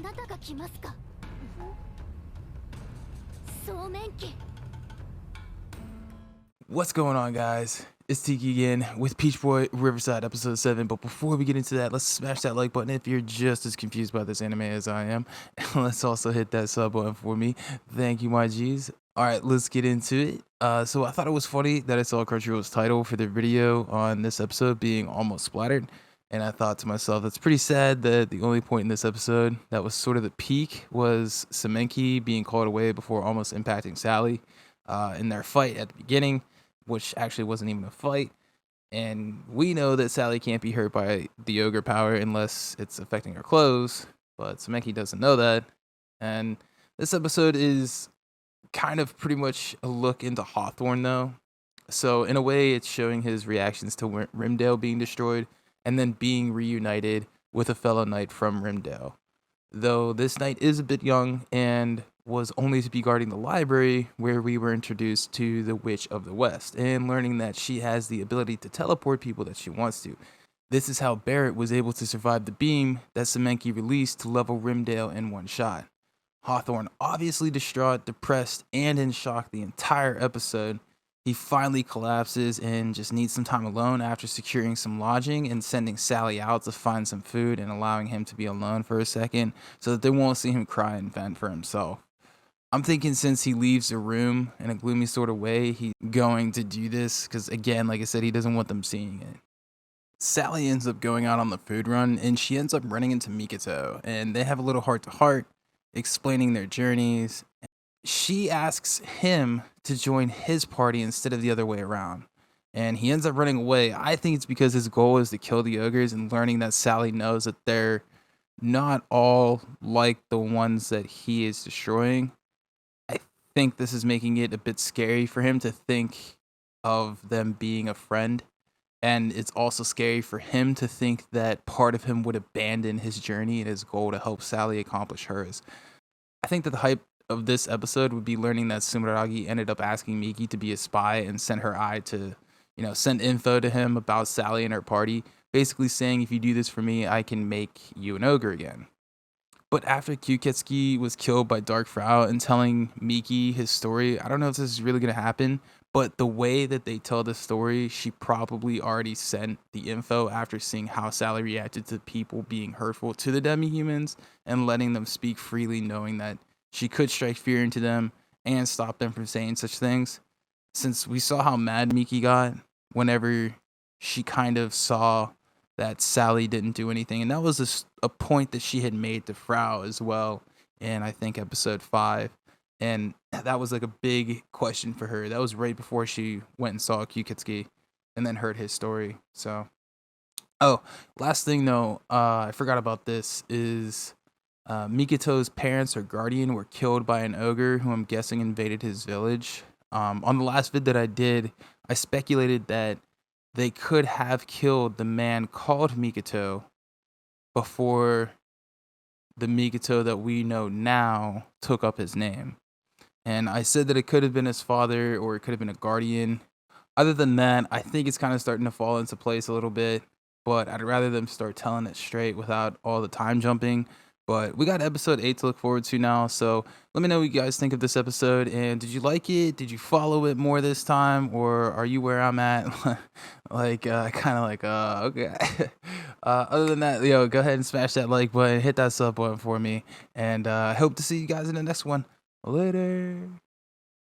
なたが来ますか。総面記。 What's going on, guys? It's Tiki again with Peachboy Riverside episode 7. But before we get into that, let's smash that like button if you're just as confused by this anime as I am. And let's also hit that sub button for me. Thank you, my G's. Alright, let's get into it. So I thought it was funny that I saw Crunchyroll's title for their video on this episode being almost splattered. And I thought to myself, that's pretty sad that the only point in this episode that was sort of the peak was Semenki being called away before almost impacting Sally in their fight at the beginning, which actually wasn't even a fight. And we know that Sally can't be hurt by the ogre power unless it's affecting her clothes, but Semenki doesn't know that. And this episode is kind of pretty much a look into Hawthorne, though. So in a way, it's showing his reactions to Rimdale being destroyed and then being reunited with a fellow knight from Rimdale. Though this knight is a bit young and was only to be guarding the library where we were introduced to the Witch of the West and learning that she has the ability to teleport people that she wants to. This is how Barrett was able to survive the beam that Semenki released to level Rimdale in one shot. Hawthorne, obviously distraught, depressed, and in shock the entire episode, he finally collapses and just needs some time alone after securing some lodging and sending Sally out to find some food and allowing him to be alone for a second so that they won't see him cry and vent for himself. I'm thinking since he leaves the room in a gloomy sort of way, he's going to do this because, again, like I said, he doesn't want them seeing it. Sally ends up going out on the food run and she ends up running into Mikoto, and they have a little heart-to-heart explaining their journeys. She asks him to join his party instead of the other way around, and he ends up running away. I think it's because his goal is to kill the ogres, and learning that Sally knows that they're not all like the ones that he is destroying. I think this is making it a bit scary for him to think of them being a friend, and it's also scary for him to think that part of him would abandon his journey and his goal to help Sally accomplish hers. I think that the hype of this episode would be learning that Sumeragi ended up asking Miki to be a spy and sent her eye to, send info to him about Sally and her party, basically saying, if you do this for me, I can make you an ogre again. But after Kyuketsuki was killed by Dark Frau and telling Miki his story, I don't know if this is really going to happen, but the way that they tell the story, she probably already sent the info after seeing how Sally reacted to people being hurtful to the demi-humans and letting them speak freely, knowing that she could strike fear into them and stop them from saying such things. Since we saw how mad Miki got whenever she kind of saw that Sally didn't do anything. And that was a point that she had made to Frau as well in, I think, episode 5. And that was like a big question for her. That was right before she went and saw Kyuketsuki and then heard his story. So, last thing though, I forgot about this, is Mikoto's parents or guardian were killed by an ogre who I'm guessing invaded his village. On the last vid that I did, I speculated that they could have killed the man called Mikoto before the Mikoto that we know now took up his name. And I said that it could have been his father or it could have been a guardian. Other than that, I think it's kind of starting to fall into place a little bit, but I'd rather them start telling it straight without all the time jumping. But we got episode 8 to look forward to now, so let me know what you guys think of this episode, and did you like it? Did you follow it more this time, or are you where I'm at? Okay. Other than that, go ahead and smash that like button, hit that sub button for me, and I hope to see you guys in the next one. Later.